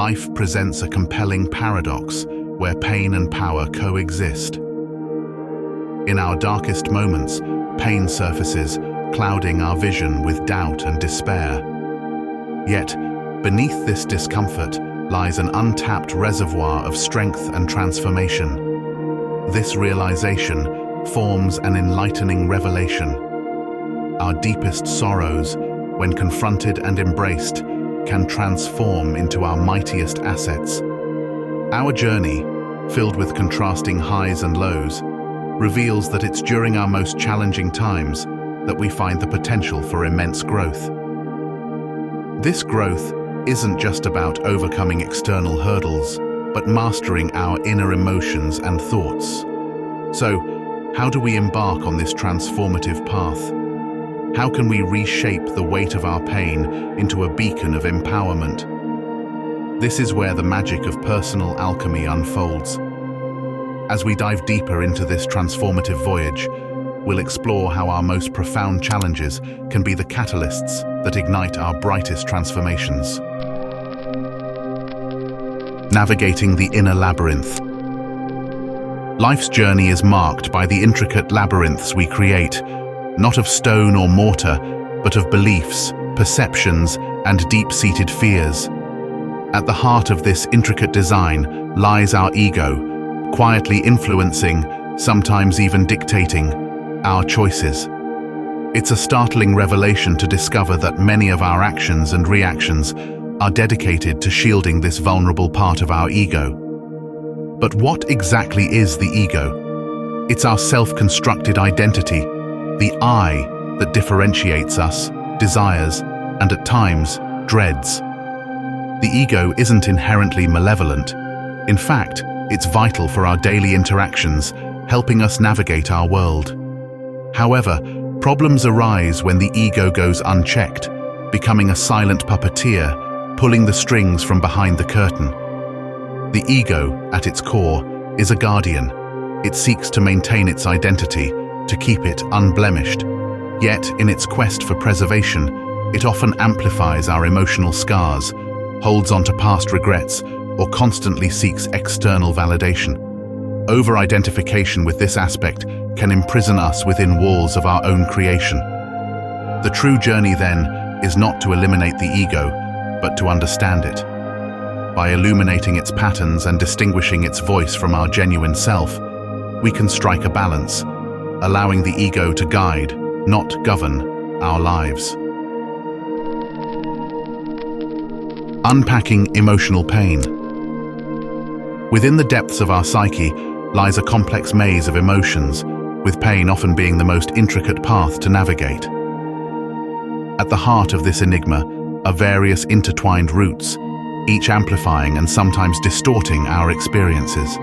life presents a compelling paradox where pain and power coexist. In our darkest moments, pain surfaces, clouding our vision with doubt and despair. Yet, beneath this discomfort lies an untapped reservoir of strength and transformation. This realization forms an enlightening revelation. Our deepest sorrows, when confronted and embraced, can transform into our mightiest assets. Our journey, filled with contrasting highs and lows, reveals that it's during our most challenging times that we find the potential for immense growth. This growth isn't just about overcoming external hurdles, but mastering our inner emotions and thoughts. So, how do we embark on this transformative path? How can we reshape the weight of our pain into a beacon of empowerment? This is where the magic of personal alchemy unfolds. As we dive deeper into this transformative voyage, we'll explore how our most profound challenges can be the catalysts that ignite our brightest transformations. Navigating the inner labyrinth. Life's journey is marked by the intricate labyrinths we create, not of stone or mortar, but of beliefs, perceptions, and deep-seated fears. At the heart of this intricate design lies our ego, quietly influencing, sometimes even dictating, our choices. It's a startling revelation to discover that many of our actions and reactions are dedicated to shielding this vulnerable part of our ego. But what exactly is the ego? It's our self-constructed identity, the I that differentiates us, desires, and at times, dreads. The ego isn't inherently malevolent. In fact, it's vital for our daily interactions, helping us navigate our world. However, problems arise when the ego goes unchecked, becoming a silent puppeteer, pulling the strings from behind the curtain. The ego, at its core, is a guardian. It seeks to maintain its identity, to keep it unblemished. Yet, in its quest for preservation, it often amplifies our emotional scars, holds onto past regrets, or constantly seeks external validation. Over-identification with this aspect can imprison us within walls of our own creation. The true journey, then, is not to eliminate the ego, but to understand it. By illuminating its patterns and distinguishing its voice from our genuine self, we can strike a balance, allowing the ego to guide, not govern, our lives. Unpacking emotional pain. Within the depths of our psyche lies a complex maze of emotions, with pain often being the most intricate path to navigate. At the heart of this enigma are various intertwined roots, each amplifying and sometimes distorting our experiences.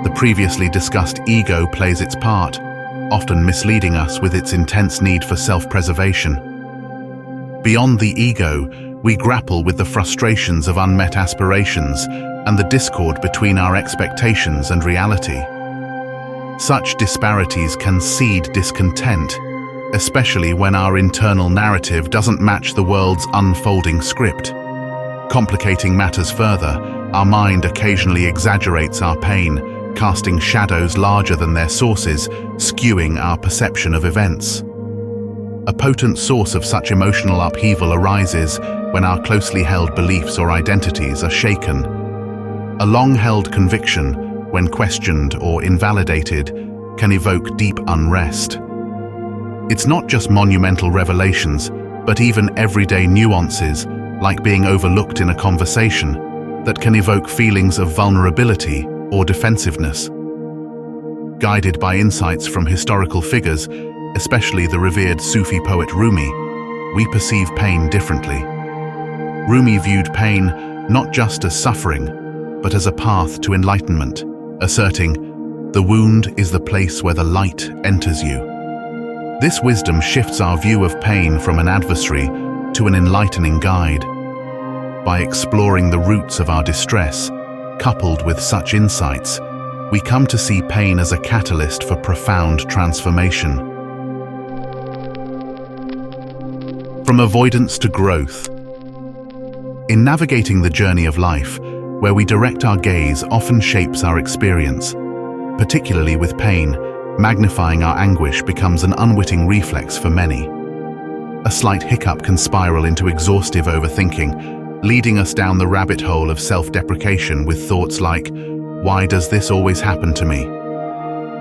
The previously discussed ego plays its part, often misleading us with its intense need for self-preservation. Beyond the ego, we grapple with the frustrations of unmet aspirations and the discord between our expectations and reality. Such disparities can seed discontent, especially when our internal narrative doesn't match the world's unfolding script. Complicating matters further, our mind occasionally exaggerates our pain, casting shadows larger than their sources, skewing our perception of events. A potent source of such emotional upheaval arises when our closely held beliefs or identities are shaken. A long-held conviction, when questioned or invalidated, can evoke deep unrest. It's not just monumental revelations, but even everyday nuances, like being overlooked in a conversation, that can evoke feelings of vulnerability or defensiveness. Guided by insights from historical figures, especially the revered Sufi poet Rumi, we perceive pain differently. Rumi viewed pain not just as suffering, but as a path to enlightenment, asserting, "The wound is the place where the light enters you." This wisdom shifts our view of pain from an adversary to an enlightening guide. By exploring the roots of our distress, coupled with such insights, we come to see pain as a catalyst for profound transformation. From avoidance to growth. In navigating the journey of life, where we direct our gaze often shapes our experience. Particularly with pain, magnifying our anguish becomes an unwitting reflex for many. A slight hiccup can spiral into exhaustive overthinking, leading us down the rabbit hole of self-deprecation with thoughts like, "Why does this always happen to me?"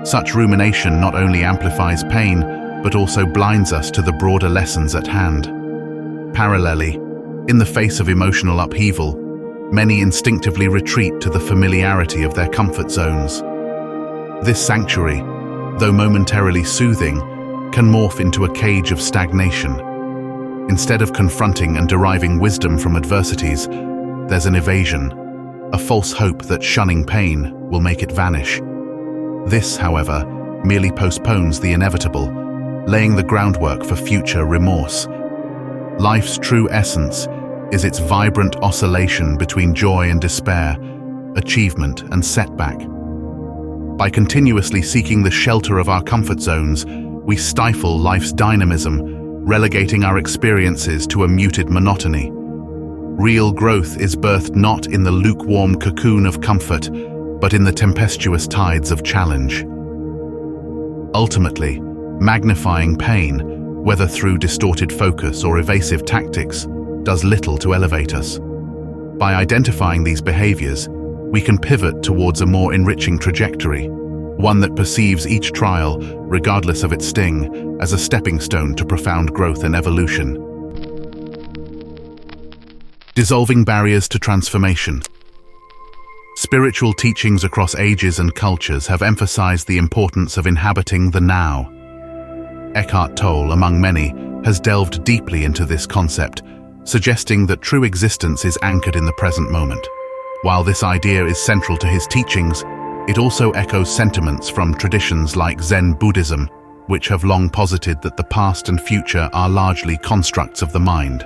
Such rumination not only amplifies pain, but also blinds us to the broader lessons at hand. Parallelly, in the face of emotional upheaval, many instinctively retreat to the familiarity of their comfort zones. This sanctuary, though momentarily soothing, can morph into a cage of stagnation. Instead of confronting and deriving wisdom from adversities, there's an evasion, a false hope that shunning pain will make it vanish. This, however, merely postpones the inevitable, laying the groundwork for future remorse. Life's true essence is its vibrant oscillation between joy and despair, achievement and setback. By continuously seeking the shelter of our comfort zones, we stifle life's dynamism, relegating our experiences to a muted monotony. Real growth is birthed not in the lukewarm cocoon of comfort, but in the tempestuous tides of challenge. Ultimately, magnifying pain, whether through distorted focus or evasive tactics, does little to elevate us. By identifying these behaviors, we can pivot towards a more enriching trajectory, one that perceives each trial, regardless of its sting, as a stepping stone to profound growth and evolution. Dissolving barriers to transformation. Spiritual teachings across ages and cultures have emphasized the importance of inhabiting the now. Eckhart Tolle, among many, has delved deeply into this concept, suggesting that true existence is anchored in the present moment. While this idea is central to his teachings, it also echoes sentiments from traditions like Zen Buddhism, which have long posited that the past and future are largely constructs of the mind.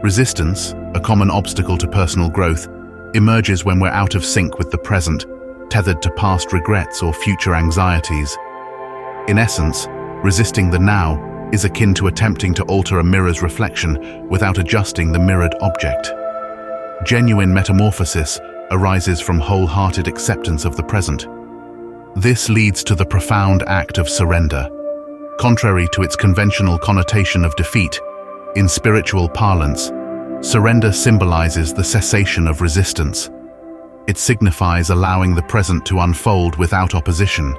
Resistance, a common obstacle to personal growth, emerges when we're out of sync with the present, tethered to past regrets or future anxieties. In essence, resisting the now is akin to attempting to alter a mirror's reflection without adjusting the mirrored object. Genuine metamorphosis arises from wholehearted acceptance of the present. This leads to the profound act of surrender. Contrary to its conventional connotation of defeat, in spiritual parlance, surrender symbolizes the cessation of resistance. It signifies allowing the present to unfold without opposition.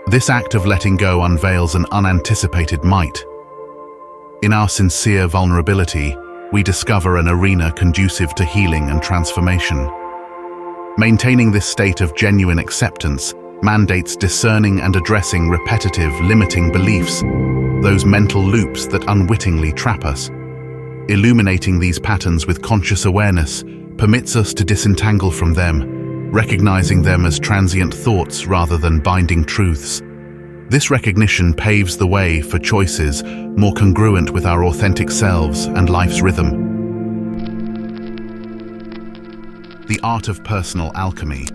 This act of letting go unveils an unanticipated might. In our sincere vulnerability, we discover an arena conducive to healing and transformation. Maintaining this state of genuine acceptance mandates discerning and addressing repetitive, limiting beliefs, those mental loops that unwittingly trap us. Illuminating these patterns with conscious awareness permits us to disentangle from them, recognizing them as transient thoughts rather than binding truths. This recognition paves the way for choices more congruent with our authentic selves and life's rhythm. The Art of Personal Alchemy.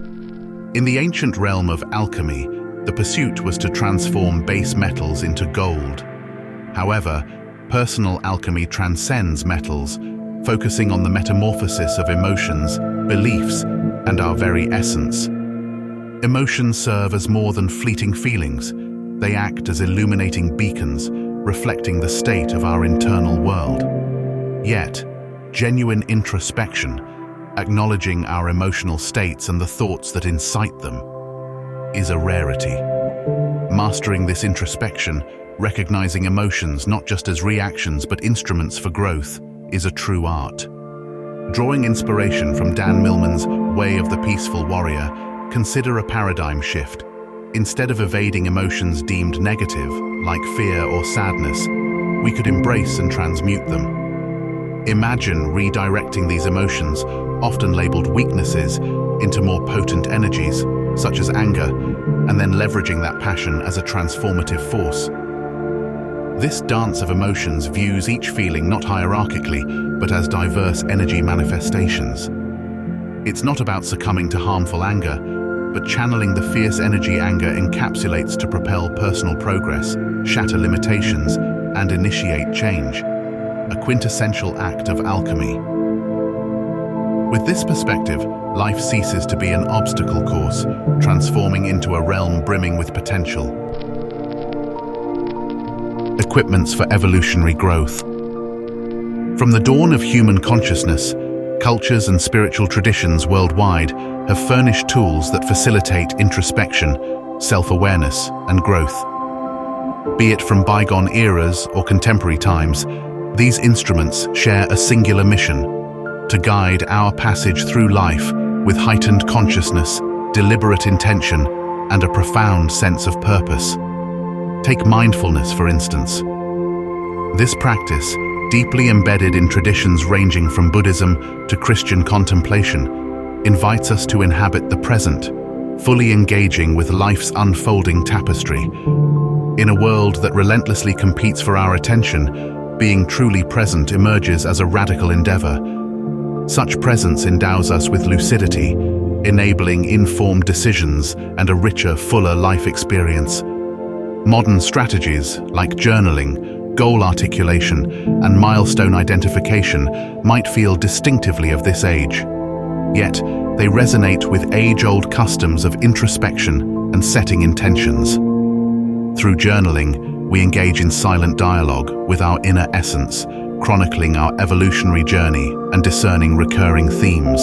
In the ancient realm of alchemy, the pursuit was to transform base metals into gold. However, personal alchemy transcends metals, focusing on the metamorphosis of emotions, beliefs, and our very essence. Emotions serve as more than fleeting feelings. They act as illuminating beacons, reflecting the state of our internal world. Yet, genuine introspection, acknowledging our emotional states and the thoughts that incite them, is a rarity. Mastering this introspection, recognizing emotions not just as reactions but instruments for growth, is a true art. Drawing inspiration from Dan Millman's Way of the Peaceful Warrior, consider a paradigm shift. Instead of evading emotions deemed negative, like fear or sadness, we could embrace and transmute them. Imagine redirecting these emotions, often labeled weaknesses, into more potent energies, such as anger, and then leveraging that passion as a transformative force. This dance of emotions views each feeling not hierarchically, but as diverse energy manifestations. It's not about succumbing to harmful anger, but channeling the fierce energy anger encapsulates to propel personal progress, shatter limitations, and initiate change. A quintessential act of alchemy. With this perspective, life ceases to be an obstacle course, transforming into a realm brimming with potential. Equipments for evolutionary growth. From the dawn of human consciousness, cultures and spiritual traditions worldwide have furnished tools that facilitate introspection, self-awareness, and growth. Be it from bygone eras or contemporary times, these instruments share a singular mission: to guide our passage through life with heightened consciousness, deliberate intention, and a profound sense of purpose. Take mindfulness, for instance. This practice, deeply embedded in traditions ranging from Buddhism to Christian contemplation, invites us to inhabit the present, fully engaging with life's unfolding tapestry. In a world that relentlessly competes for our attention, being truly present emerges as a radical endeavor. Such presence endows us with lucidity, enabling informed decisions and a richer, fuller life experience. Modern strategies like journaling, goal articulation, and milestone identification might feel distinctively of this age. Yet, they resonate with age-old customs of introspection and setting intentions. Through journaling, we engage in silent dialogue with our inner essence, chronicling our evolutionary journey and discerning recurring themes.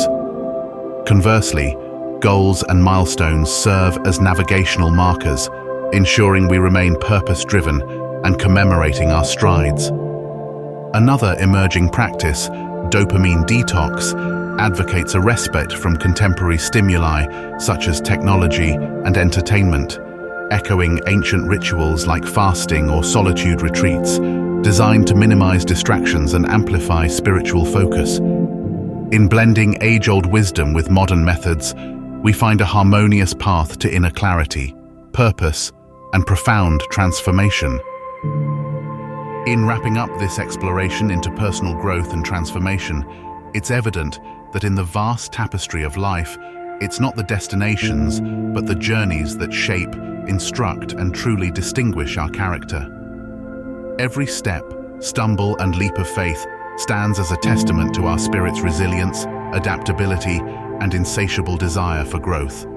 Conversely, goals and milestones serve as navigational markers, ensuring we remain purpose-driven and commemorating our strides. Another emerging practice, dopamine detox, advocates a respite from contemporary stimuli such as technology and entertainment, echoing ancient rituals like fasting or solitude retreats, designed to minimize distractions and amplify spiritual focus. In blending age-old wisdom with modern methods, we find a harmonious path to inner clarity, purpose, and profound transformation. In wrapping up this exploration into personal growth and transformation, it's evident that in the vast tapestry of life, it's not the destinations, but the journeys that shape, instruct, and truly distinguish our character. Every step, stumble, and leap of faith stands as a testament to our spirit's resilience, adaptability, and insatiable desire for growth.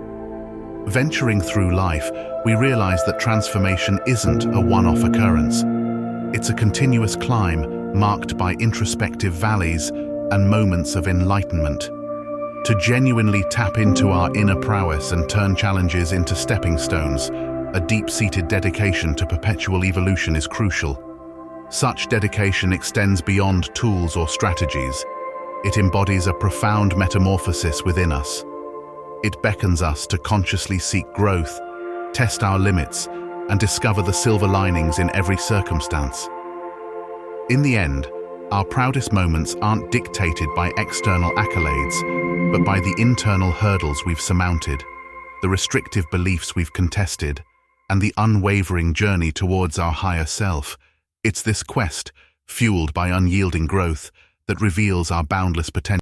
Venturing through life, we realize that transformation isn't a one-off occurrence. It's a continuous climb marked by introspective valleys and moments of enlightenment. To genuinely tap into our inner prowess and turn challenges into stepping stones, a deep-seated dedication to perpetual evolution is crucial. Such dedication extends beyond tools or strategies. It embodies a profound metamorphosis within us. It beckons us to consciously seek growth, test our limits, and discover the silver linings in every circumstance. In the end, our proudest moments aren't dictated by external accolades, but by the internal hurdles we've surmounted, the restrictive beliefs we've contested, and the unwavering journey towards our higher self. It's this quest, fueled by unyielding growth, that reveals our boundless potential.